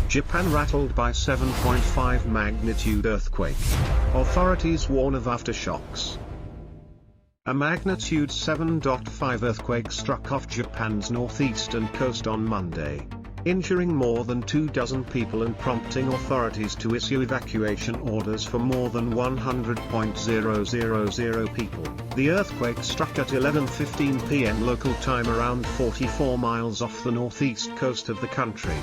Japan rattled by 7.5 magnitude earthquake. Authorities warn of aftershocks. A magnitude 7.5 earthquake struck off Japan's northeastern coast on Monday, injuring more than 24 people and prompting authorities to issue evacuation orders for more than 100,000 people. The earthquake struck at 11:15 p.m. local time around 44 miles off the northeast coast of the country,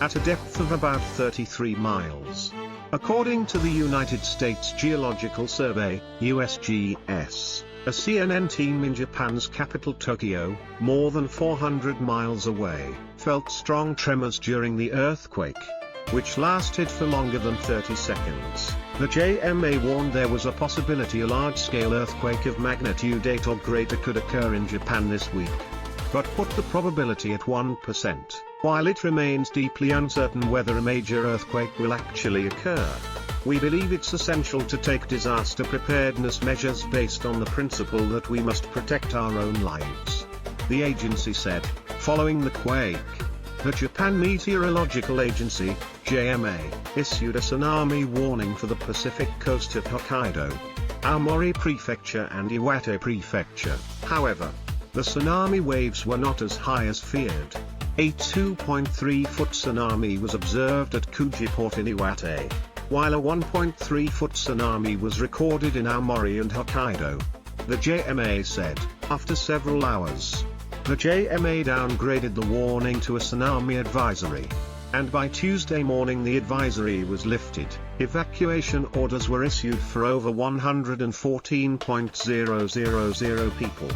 at a depth of about 33 miles. According to the United States Geological Survey, USGS, a CNN team in Japan's capital Tokyo, more than 400 miles away, felt strong tremors during the earthquake, which lasted for longer than 30 seconds. The JMA warned there was a possibility a large-scale earthquake of magnitude 8 or greater could occur in Japan this week, but put the probability at 1%, while it remains deeply uncertain whether a major earthquake will actually occur. We believe it's essential to take disaster preparedness measures based on the principle that we must protect our own lives, the agency said, following the quake. The Japan Meteorological Agency, JMA, issued a tsunami warning for the Pacific coast of Hokkaido, Aomori Prefecture and Iwate Prefecture. However, the tsunami waves were not as high as feared. A 2.3-foot tsunami was observed at Kuji Port in Iwate, while a 1.3-foot tsunami was recorded in Aomori and Hokkaido, the JMA said. After several hours, the JMA downgraded the warning to a tsunami advisory, and by Tuesday morning the advisory was lifted. Evacuation orders were issued for over 114,000 people.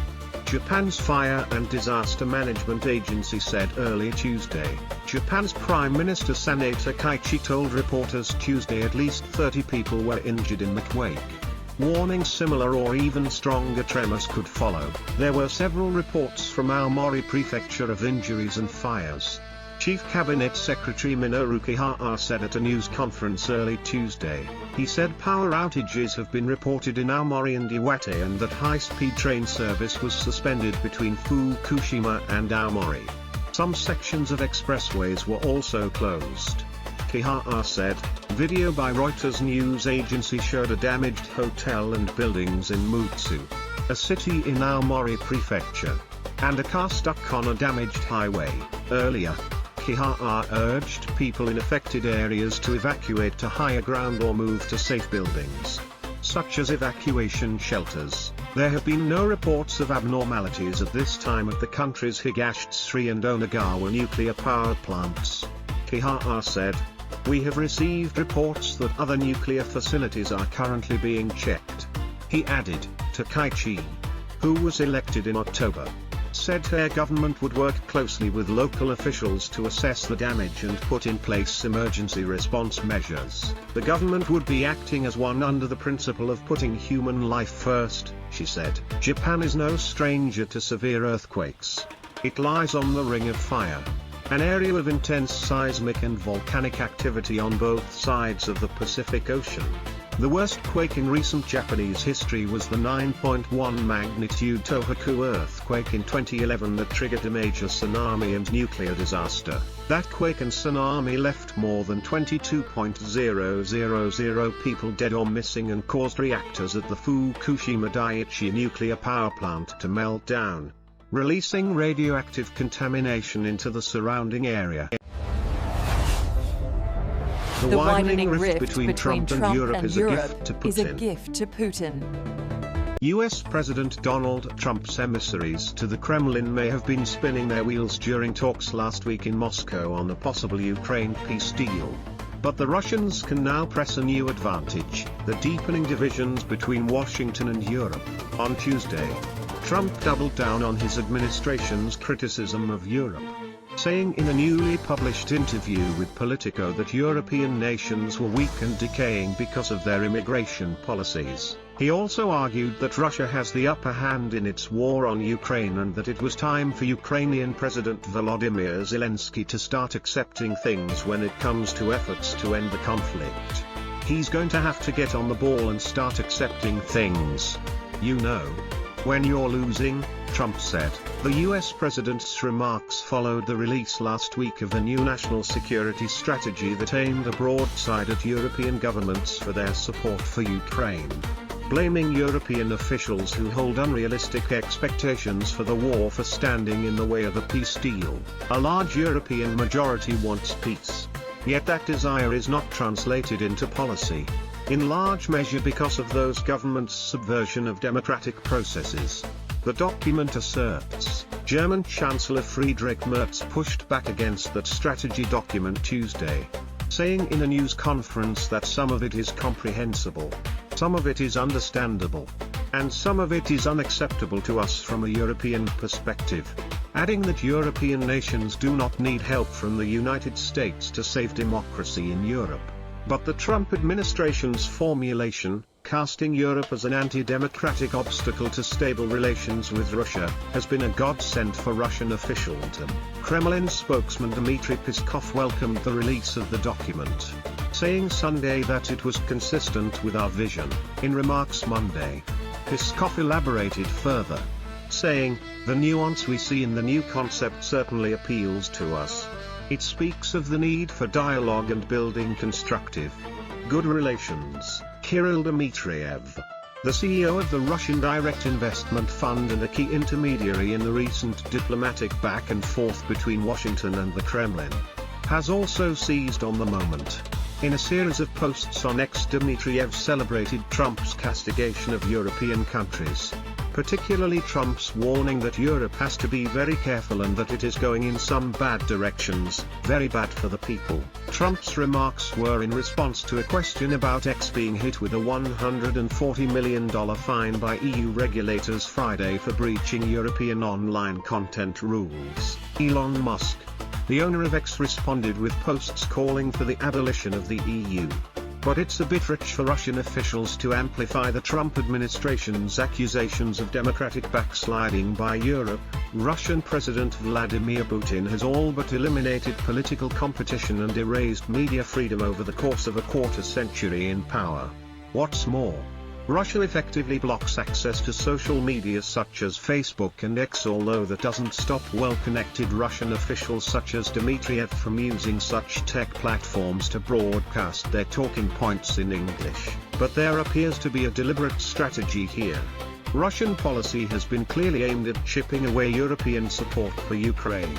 Japan's Fire and Disaster Management Agency said early Tuesday. Japan's Prime Minister Senator Takaichi told reporters Tuesday at least 30 people were injured in the quake, warning similar or even stronger tremors could follow. There were several reports from Aomori Prefecture of injuries and fires. Chief Cabinet Secretary Minoru Kihara said at a news conference early Tuesday. He said power outages have been reported in Aomori and Iwate and that high-speed train service was suspended between Fukushima and Aomori. Some sections of expressways were also closed. Kihara said, video by Reuters news agency showed a damaged hotel and buildings in Mutsu, a city in Aomori Prefecture, and a car stuck on a damaged highway. Earlier, Kihara urged people in affected areas to evacuate to higher ground or move to safe buildings, such as evacuation shelters. There have been no reports of abnormalities at this time at the country's Higashi and Onagawa nuclear power plants, Kihara said. We have received reports that other nuclear facilities are currently being checked. He added. Takaichi, who was elected in October, said their government would work closely with local officials to assess the damage and put in place emergency response measures. The government would be acting as one under the principle of putting human life first, she said. Japan is no stranger to severe earthquakes. It lies on the Ring of Fire, an area of intense seismic and volcanic activity on both sides of the Pacific Ocean. The worst quake in recent Japanese history was the 9.1 magnitude Tohoku earthquake in 2011 that triggered a major tsunami and nuclear disaster. That quake and tsunami left more than 22,000 people dead or missing and caused reactors at the Fukushima Daiichi nuclear power plant to melt down, releasing radioactive contamination into the surrounding area. The widening rift between Trump and Europe is a gift to Putin. US President Donald Trump's emissaries to the Kremlin may have been spinning their wheels during talks last week in Moscow on a possible Ukraine peace deal. But the Russians can now press a new advantage, the deepening divisions between Washington and Europe. On Tuesday, Trump doubled down on his administration's criticism of Europe, saying in a newly published interview with Politico that European nations were weak and decaying because of their immigration policies. He also argued that Russia has the upper hand in its war on Ukraine and that it was time for Ukrainian President Volodymyr Zelensky to start accepting things when it comes to efforts to end the conflict. He's going to have to get on the ball and start accepting things. You know, when you're losing, Trump said. The US president's remarks followed the release last week of the new national security strategy that aimed a broadside at European governments for their support for Ukraine. Blaming European officials who hold unrealistic expectations for the war for standing in the way of a peace deal. A large European majority wants peace. Yet that desire is not translated into policy. In large measure because of those governments' subversion of democratic processes. The document asserts. German Chancellor Friedrich Merz pushed back against that strategy document Tuesday, saying in a news conference that some of it is comprehensible, some of it is understandable, and some of it is unacceptable to us from a European perspective, adding that European nations do not need help from the United States to save democracy in Europe. But the Trump administration's formulation, casting Europe as an anti-democratic obstacle to stable relations with Russia, has been a godsend for Russian officialdom. Kremlin spokesman Dmitry Peskov welcomed the release of the document, saying Sunday that it was consistent with our vision. In remarks Monday, Peskov elaborated further, saying, "The nuance we see in the new concept certainly appeals to us. It speaks of the need for dialogue and building constructive, good relations." Kirill Dmitriev, the CEO of the Russian Direct Investment Fund and a key intermediary in the recent diplomatic back and forth between Washington and the Kremlin, has also seized on the moment. In a series of posts on X, Dmitriev celebrated Trump's castigation of European countries, particularly Trump's warning that Europe has to be very careful and that it is going in some bad directions, very bad for the people. Trump's remarks were in response to a question about X being hit with a $140 million fine by EU regulators Friday for breaching European online content rules. Elon Musk, the owner of X, responded with posts calling for the abolition of the EU. But it's a bit rich for Russian officials to amplify the Trump administration's accusations of democratic backsliding by Europe. Russian President Vladimir Putin has all but eliminated political competition and erased media freedom over the course of a quarter century in power. What's more, Russia effectively blocks access to social media such as Facebook and X, although that doesn't stop well-connected Russian officials such as Dmitriev from using such tech platforms to broadcast their talking points in English. But there appears to be a deliberate strategy here. Russian policy has been clearly aimed at chipping away European support for Ukraine,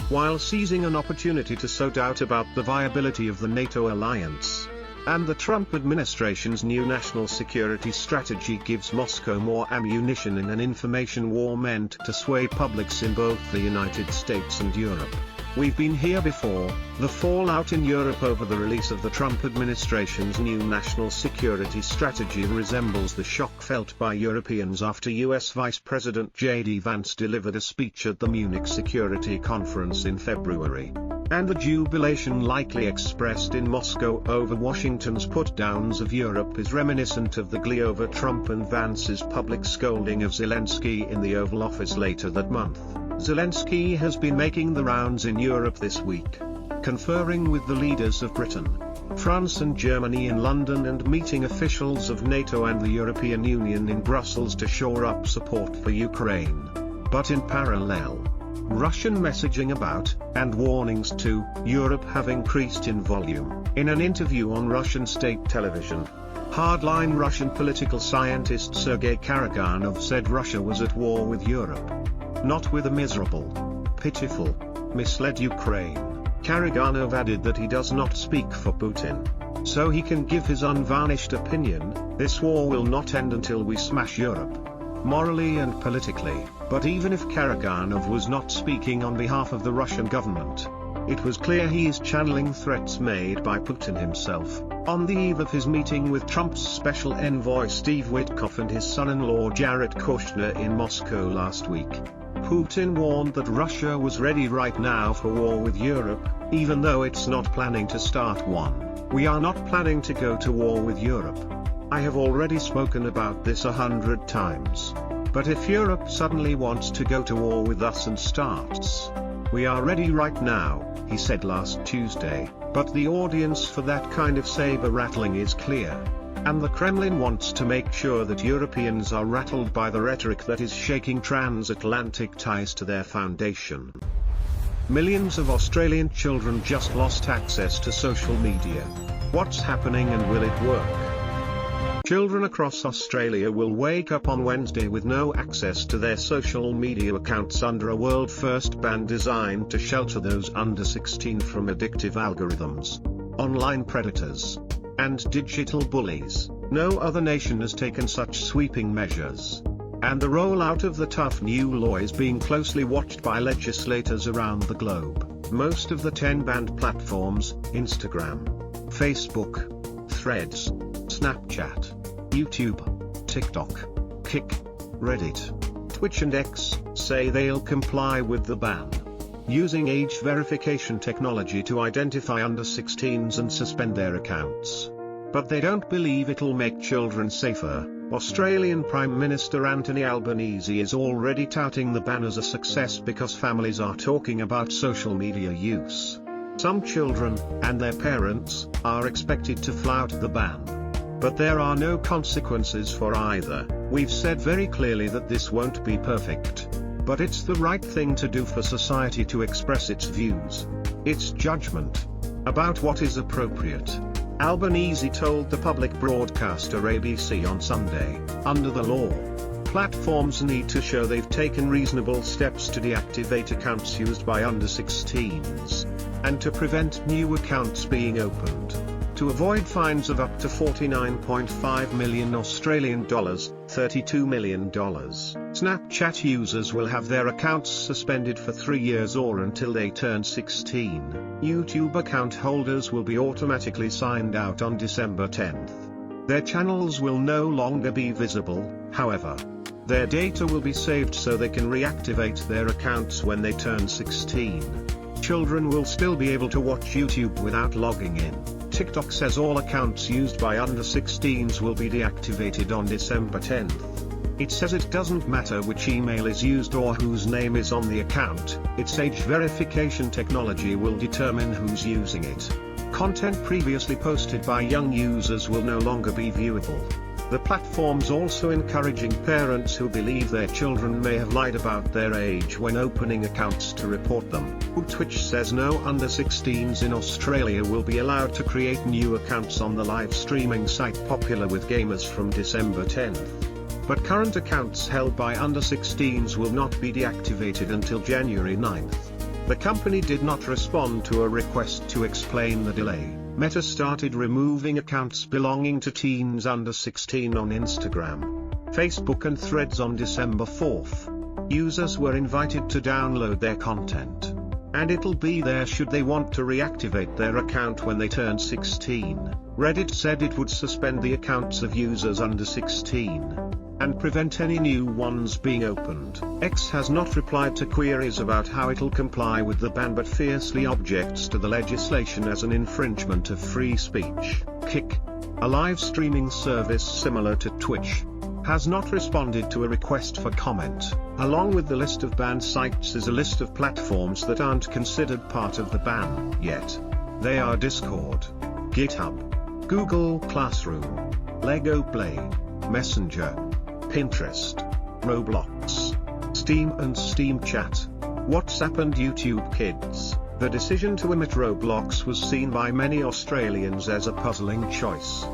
while seizing an opportunity to sow doubt about the viability of the NATO alliance. And the Trump administration's new national security strategy gives Moscow more ammunition in an information war meant to sway publics in both the United States and Europe. We've been here before. The fallout in Europe over the release of the Trump administration's new national security strategy resembles the shock felt by Europeans after US Vice President J.D. Vance delivered a speech at the Munich Security Conference in February. And the jubilation likely expressed in Moscow over Washington's put-downs of Europe is reminiscent of the glee over Trump and Vance's public scolding of Zelensky in the Oval Office later that month. Zelensky has been making the rounds in Europe this week, conferring with the leaders of Britain, France and Germany in London and meeting officials of NATO and the European Union in Brussels to shore up support for Ukraine. But in parallel, Russian messaging about, and warnings to, Europe have increased in volume. In an interview on Russian state television, hardline Russian political scientist Sergei Karaganov said Russia was at war with Europe, not with a miserable, pitiful, misled Ukraine. Karaganov added that he does not speak for Putin, so he can give his unvarnished opinion. This war will not end until we smash Europe, morally and politically. But even if Karaganov was not speaking on behalf of the Russian government, it was clear he is channeling threats made by Putin himself. On the eve of his meeting with Trump's special envoy Steve Witkoff and his son-in-law Jared Kushner in Moscow last week, Putin warned that Russia was ready right now for war with Europe, even though it's not planning to start one. We are not planning to go to war with Europe. I have already spoken about this 100 times. But if Europe suddenly wants to go to war with us and starts, we are ready right now, he said last Tuesday. But the audience for that kind of saber-rattling is clear. And the Kremlin wants to make sure that Europeans are rattled by the rhetoric that is shaking transatlantic ties to their foundation. Millions of Australian children just lost access to social media. What's happening and will it work? Children across Australia will wake up on Wednesday with no access to their social media accounts under a world-first ban designed to shelter those under 16 from addictive algorithms, online predators, and digital bullies. No other nation has taken such sweeping measures. And the rollout of the tough new law is being closely watched by legislators around the globe. Most of the 10 banned platforms, Instagram, Facebook, Threads, Snapchat, YouTube, TikTok, Kick, Reddit, Twitch and X, say they'll comply with the ban, using age verification technology to identify under 16s and suspend their accounts. But they don't believe it'll make children safer. Australian Prime Minister Anthony Albanese is already touting the ban as a success because families are talking about social media use. Some children, and their parents, are expected to flout the ban. But there are no consequences for either. We've said very clearly that this won't be perfect. But it's the right thing to do for society to express its views, its judgment, about what is appropriate. Albanese told the public broadcaster ABC on Sunday, under the law, platforms need to show they've taken reasonable steps to deactivate accounts used by under 16s, and to prevent new accounts being opened, to avoid fines of up to $49.5 million Australian dollars, $32 million. Snapchat users will have their accounts suspended for 3 years or until they turn 16. YouTube account holders will be automatically signed out on December 10th. Their channels will no longer be visible, however. Their data will be saved so they can reactivate their accounts when they turn 16. Children will still be able to watch YouTube without logging in. TikTok says all accounts used by under 16s will be deactivated on December 10th. It says it doesn't matter which email is used or whose name is on the account, its age verification technology will determine who's using it. Content previously posted by young users will no longer be viewable. The platform's also encouraging parents who believe their children may have lied about their age when opening accounts to report them. Twitch says no under 16s in Australia will be allowed to create new accounts on the live streaming site popular with gamers from December 10th. But current accounts held by under 16s will not be deactivated until January 9th. The company did not respond to a request to explain the delay. Meta started removing accounts belonging to teens under 16 on Instagram, Facebook and Threads on December 4th. Users were invited to download their content, and it'll be there should they want to reactivate their account when they turn 16. Reddit said it would suspend the accounts of users under 16, and prevent any new ones being opened. X has not replied to queries about how it'll comply with the ban but fiercely objects to the legislation as an infringement of free speech. Kick, a live streaming service similar to Twitch, has not responded to a request for comment. Along with the list of banned sites is a list of platforms that aren't considered part of the ban yet. They are Discord, GitHub, Google Classroom, Lego Play, Messenger, Pinterest, Roblox, Steam and Steam Chat, WhatsApp and YouTube Kids. The decision to omit Roblox was seen by many Australians as a puzzling choice,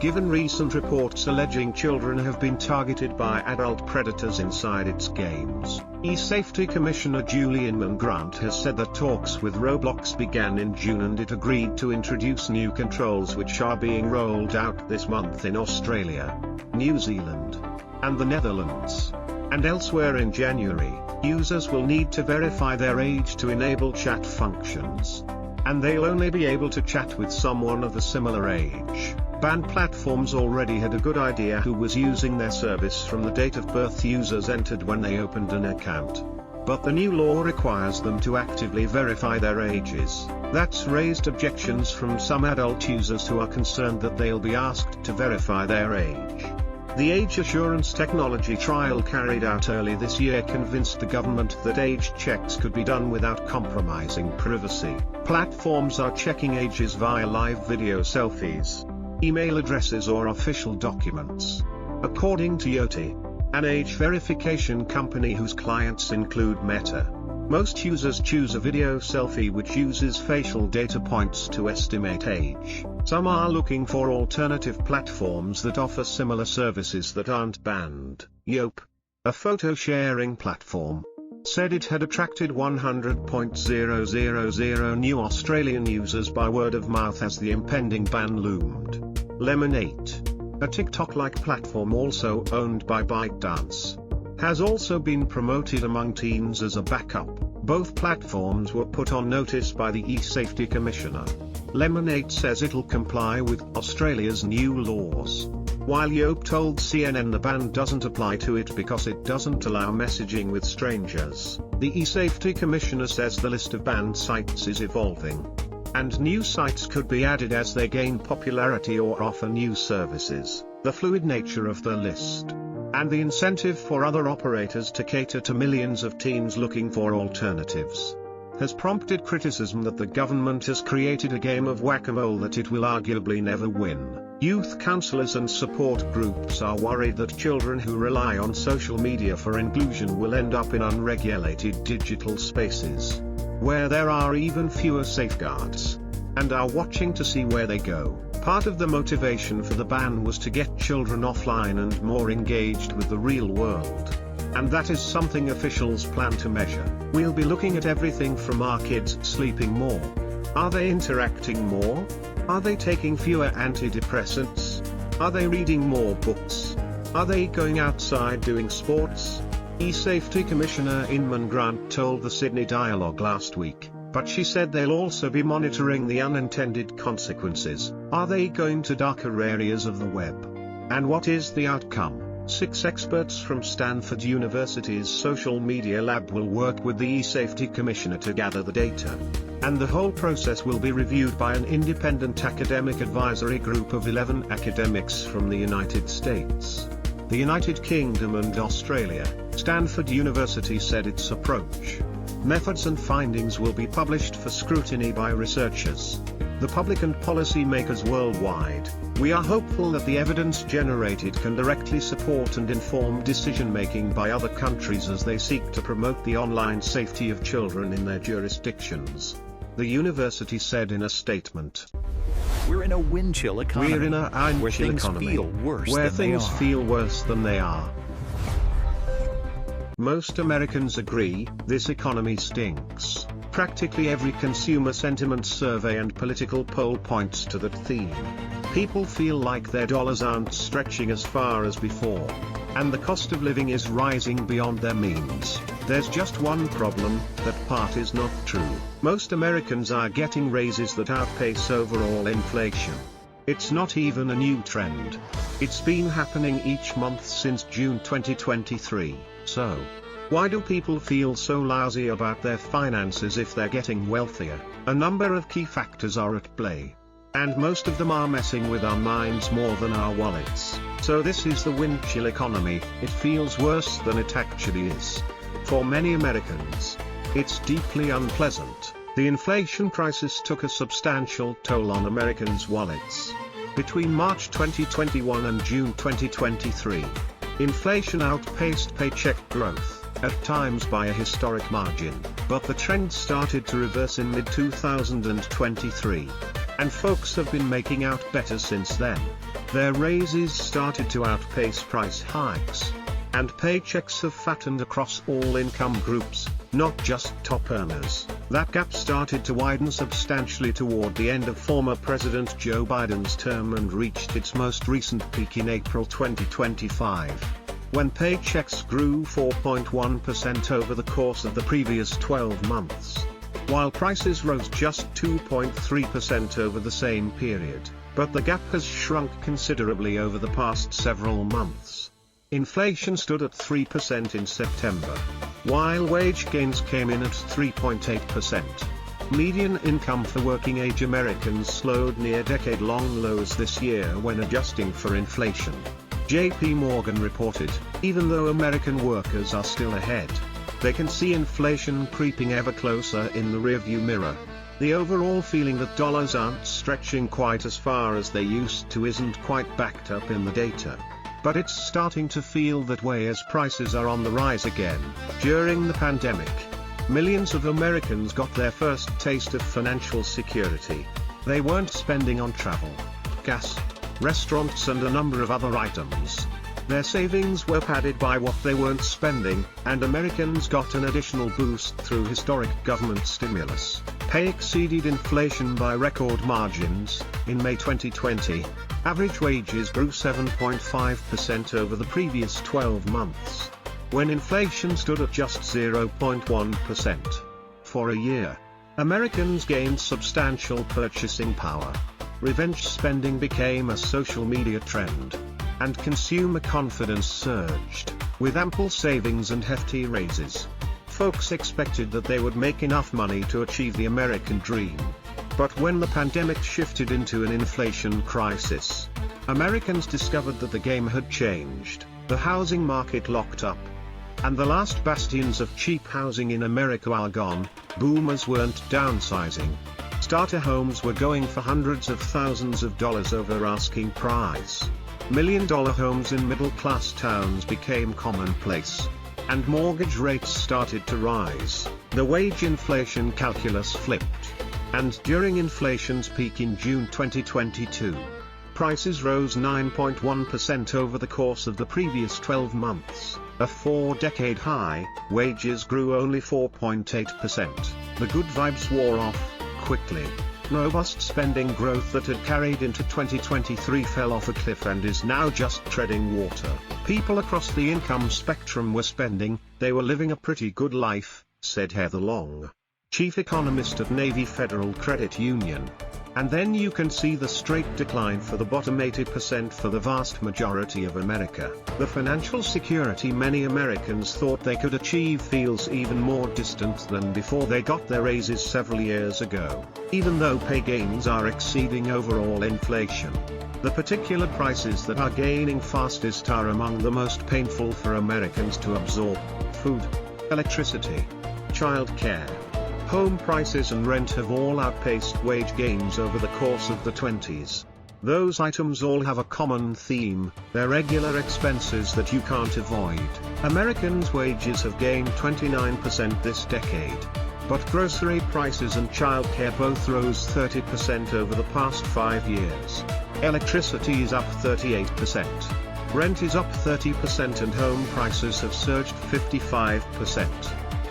given recent reports alleging children have been targeted by adult predators inside its games. E-Safety Commissioner Julian Grant has said that talks with Roblox began in June and it agreed to introduce new controls which are being rolled out this month in Australia, New Zealand, and the Netherlands. And elsewhere in January, users will need to verify their age to enable chat functions. And they'll only be able to chat with someone of a similar age. Banned platforms already had a good idea who was using their service from the date of birth users entered when they opened an account. But the new law requires them to actively verify their ages. That's raised objections from some adult users who are concerned that they'll be asked to verify their age. The age assurance technology trial carried out early this year convinced the government that age checks could be done without compromising privacy. Platforms are checking ages via live video selfies, email addresses or official documents. According to Yoti, an age verification company whose clients include Meta, most users choose a video selfie which uses facial data points to estimate age. Some are looking for alternative platforms that offer similar services that aren't banned. Yelp, a photo sharing platform, said it had attracted 100,000 new Australian users by word of mouth as the impending ban loomed. Lemonade, a TikTok-like platform also owned by ByteDance, has also been promoted among teens as a backup. Both platforms were put on notice by the e-Safety Commissioner. Lemonade says it'll comply with Australia's new laws, while Yelp told CNN the ban doesn't apply to it because it doesn't allow messaging with strangers. The e-Safety Commissioner says the list of banned sites is evolving, and new sites could be added as they gain popularity or offer new services. The fluid nature of the list, and the incentive for other operators to cater to millions of teens looking for alternatives, has prompted criticism that the government has created a game of whack-a-mole that it will arguably never win. Youth counselors and support groups are worried that children who rely on social media for inclusion will end up in unregulated digital spaces, where there are even fewer safeguards, and are watching to see where they go. Part of the motivation for the ban was to get children offline and more engaged with the real world. And that is something officials plan to measure. We'll be looking at everything from are kids sleeping more? Are they interacting more? Are they taking fewer antidepressants? Are they reading more books? Are they going outside doing sports? E-Safety Commissioner Inman Grant told the Sydney Dialogue last week, but she said they'll also be monitoring the unintended consequences. Are they going to darker areas of the web? And what is the outcome? 6 experts from Stanford University's social media lab will work with the e-Safety Commissioner to gather the data, and the whole process will be reviewed by an independent academic advisory group of 11 academics from the United States, the United Kingdom and Australia. Stanford University said its approach, methods and findings will be published for scrutiny by researchers, the public and policy makers worldwide. We are hopeful that the evidence generated can directly support and inform decision-making by other countries as they seek to promote the online safety of children in their jurisdictions, the university said in a statement. We're in a wind chill economy. We're in a where things economy feel worse where than things they are. feel worse than they are. Most Americans agree, this economy stinks. Practically every consumer sentiment survey and political poll points to that theme. People feel like their dollars aren't stretching as far as before, and the cost of living is rising beyond their means. There's just one problem, that part is not true. Most Americans are getting raises that outpace overall inflation. It's not even a new trend. It's been happening each month since June 2023, so why do people feel so lousy about their finances if they're getting wealthier? A number of key factors are at play, and most of them are messing with our minds more than our wallets. So this is the wind chill economy. It feels worse than it actually is. For many Americans, it's deeply unpleasant. The inflation crisis took a substantial toll on Americans' wallets. Between March 2021 and June 2023, inflation outpaced paycheck growth, at times by a historic margin, but the trend started to reverse in mid-2023, and folks have been making out better since then. Their raises started to outpace price hikes, and paychecks have fattened across all income groups, not just top earners. That gap started to widen substantially toward the end of former President Joe Biden's term and reached its most recent peak in April 2025. When paychecks grew 4.1% over the course of the previous 12 months, while prices rose just 2.3% over the same period. But the gap has shrunk considerably over the past several months. Inflation stood at 3% in September, while wage gains came in at 3.8%. Median income for working-age Americans slowed near decade-long lows this year when adjusting for inflation. JP Morgan reported, even though American workers are still ahead, they can see inflation creeping ever closer in the rearview mirror. The overall feeling that dollars aren't stretching quite as far as they used to isn't quite backed up in the data. But it's starting to feel that way as prices are on the rise again. During the pandemic, millions of Americans got their first taste of financial security. They weren't spending on travel, gas, restaurants and a number of other items. Their savings were padded by what they weren't spending, and Americans got an additional boost through historic government stimulus. Pay exceeded inflation by record margins. In May 2020, average wages grew 7.5% over the previous 12 months, when inflation stood at just 0.1%. For a year, Americans gained substantial purchasing power. Revenge spending became a social media trend, and consumer confidence surged. With ample savings and hefty raises, folks expected that they would make enough money to achieve the American dream. But when the pandemic shifted into an inflation crisis, Americans discovered that the game had changed. The housing market locked up, and the last bastions of cheap housing in America are gone. Boomers weren't downsizing. Starter homes were going for hundreds of thousands of dollars over asking price. $1-million homes in middle-class towns became commonplace, and mortgage rates started to rise. The wage inflation calculus flipped, and during inflation's peak in June 2022, prices rose 9.1% over the course of the previous 12 months. A 4-decade high. Wages grew only 4.8%. The good vibes wore off quickly. Robust spending growth that had carried into 2023 fell off a cliff and is now just treading water. People across the income spectrum were spending. They were living a pretty good life, said Heather Long, chief economist at Navy Federal Credit Union. And then you can see the straight decline for the bottom 80% for the vast majority of America. The financial security many Americans thought they could achieve feels even more distant than before they got their raises several years ago. Even though pay gains are exceeding overall inflation, the particular prices that are gaining fastest are among the most painful for Americans to absorb: food, electricity, childcare. Home prices and rent have all outpaced wage gains over the course of the 20s. Those items all have a common theme: they're regular expenses that you can't avoid. Americans' wages have gained 29% this decade, but grocery prices and childcare both rose 30% over the past 5 years. Electricity is up 38%. Rent is up 30% and home prices have surged 55%.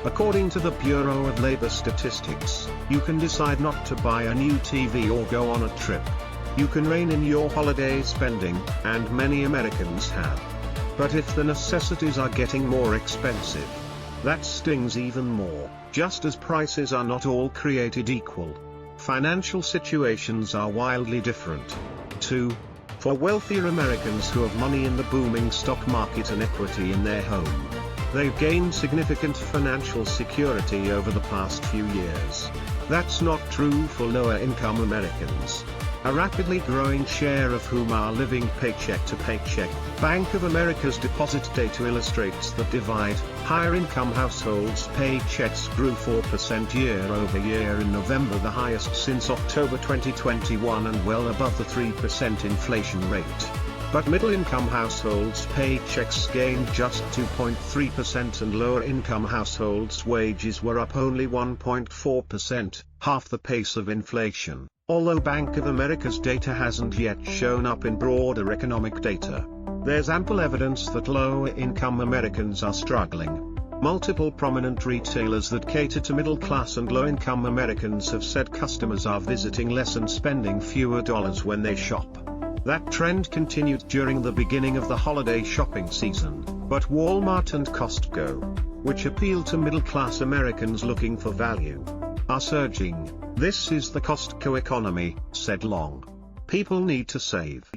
According to the Bureau of Labor Statistics, you can decide not to buy a new TV or go on a trip. You can rein in your holiday spending, and many Americans have. But if the necessities are getting more expensive, that stings even more. Just as prices are not all created equal, financial situations are wildly different, too. For wealthier Americans who have money in the booming stock market and equity in their home, they've gained significant financial security over the past few years. That's not true for lower-income Americans, a rapidly growing share of whom are living paycheck to paycheck. Bank of America's deposit data illustrates that divide. Higher-income households' paychecks grew 4% year-over-year in November, the highest since October 2021 and well above the 3% inflation rate. But middle-income households' paychecks gained just 2.3% and lower-income households' wages were up only 1.4%, half the pace of inflation. Although Bank of America's data hasn't yet shown up in broader economic data, there's ample evidence that lower-income Americans are struggling. Multiple prominent retailers that cater to middle-class and low-income Americans have said customers are visiting less and spending fewer dollars when they shop. That trend continued during the beginning of the holiday shopping season, but Walmart and Costco, which appeal to middle-class Americans looking for value, are surging. This is the Costco economy, said Long. People need to save.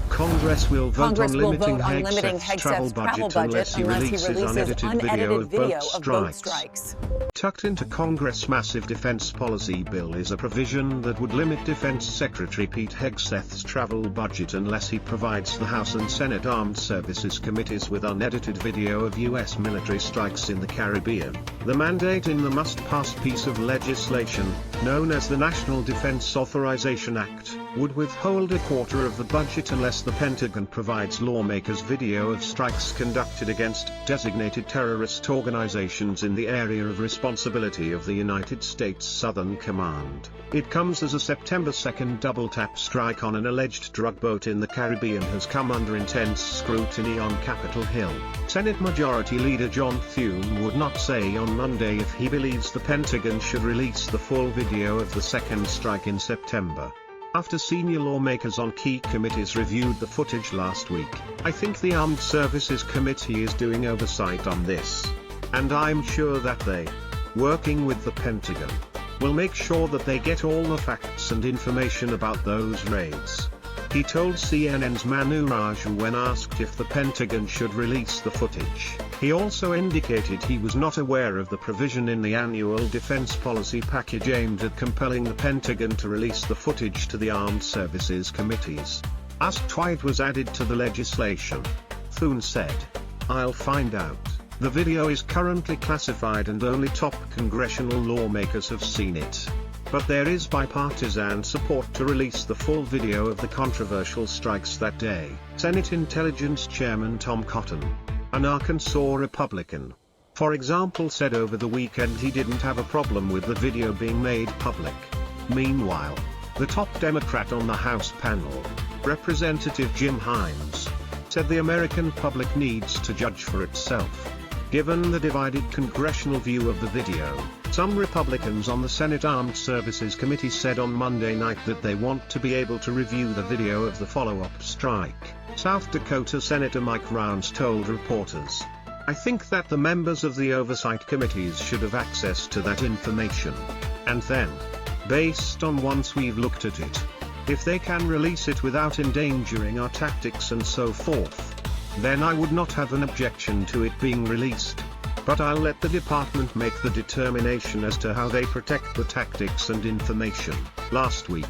Congress will vote on limiting Hegseth's travel budget unless he releases unedited video of boat strikes. Tucked into Congress' massive defense policy bill is a provision that would limit Defense Secretary Pete Hegseth's travel budget unless he provides the House and Senate Armed Services Committees with unedited video of U.S. military strikes in the Caribbean. The mandate in the must-pass piece of legislation, known as the National Defense Authorization Act, would withhold a quarter of the budget unless the Pentagon provides lawmakers video of strikes conducted against designated terrorist organizations in the area of responsibility of the United States Southern Command. It comes as a September 2nd double-tap strike on an alleged drug boat in the Caribbean has come under intense scrutiny on Capitol Hill. Senate Majority Leader John Thune would not say on Monday if he believes the Pentagon should release the full video of the second strike in September. After senior lawmakers on key committees reviewed the footage last week, I think the Armed Services Committee is doing oversight on this. And I'm sure that they, working with the Pentagon, will make sure that they get all the facts and information about those raids. He told CNN's Manu Raju when asked if the Pentagon should release the footage. He also indicated he was not aware of the provision in the annual defense policy package aimed at compelling the Pentagon to release the footage to the armed services committees. Asked why it was added to the legislation, Thune said, "I'll find out. The video is currently classified and only top congressional lawmakers have seen it. But there is bipartisan support to release the full video of the controversial strikes that day," Senate Intelligence Chairman Tom Cotton, an Arkansas Republican, for example, said over the weekend he didn't have a problem with the video being made public. Meanwhile, the top Democrat on the House panel, Representative Jim Himes, said the American public needs to judge for itself. Given the divided congressional view of the video, some Republicans on the Senate Armed Services Committee said on Monday night that they want to be able to review the video of the follow-up strike. South Dakota Senator Mike Rounds told reporters, "I think that the members of the oversight committees should have access to that information. And then, based on once we've looked at it, if they can release it without endangering our tactics and so forth, then I would not have an objection to it being released. But I'll let the department make the determination as to how they protect the tactics and information." Last week,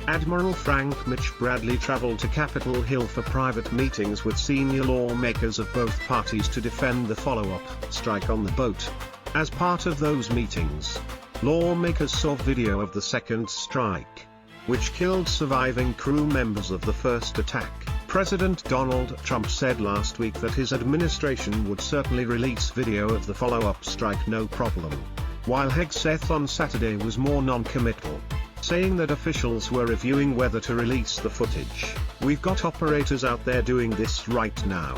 Admiral Frank Mitch Bradley traveled to Capitol Hill for private meetings with senior lawmakers of both parties to defend the follow-up strike on the boat. As part of those meetings, lawmakers saw video of the second strike, which killed surviving crew members of the first attack. President Donald Trump said last week that his administration would certainly release video of the follow-up strike no problem, while Hegseth on Saturday was more non-committal, saying that officials were reviewing whether to release the footage. "We've got operators out there doing this right now.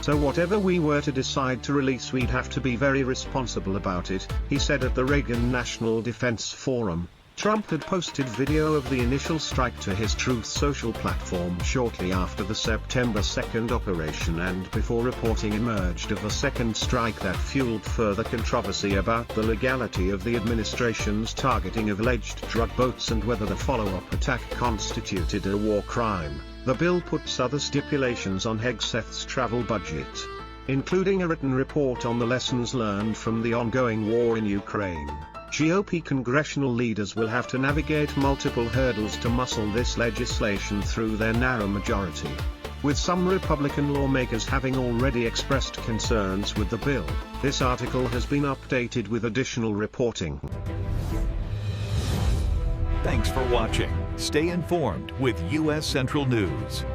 So whatever we were to decide to release, we'd have to be very responsible about it," he said at the Reagan National Defense Forum. Trump had posted video of the initial strike to his Truth Social platform shortly after the September 2nd operation and before reporting emerged of a second strike that fueled further controversy about the legality of the administration's targeting of alleged drug boats and whether the follow-up attack constituted a war crime. The bill puts other stipulations on Hegseth's travel budget, including a written report on the lessons learned from the ongoing war in Ukraine. GOP congressional leaders will have to navigate multiple hurdles to muscle this legislation through their narrow majority, with some Republican lawmakers having already expressed concerns with the bill. This article has been updated with additional reporting. Thanks for watching. Stay informed with U.S. Central News.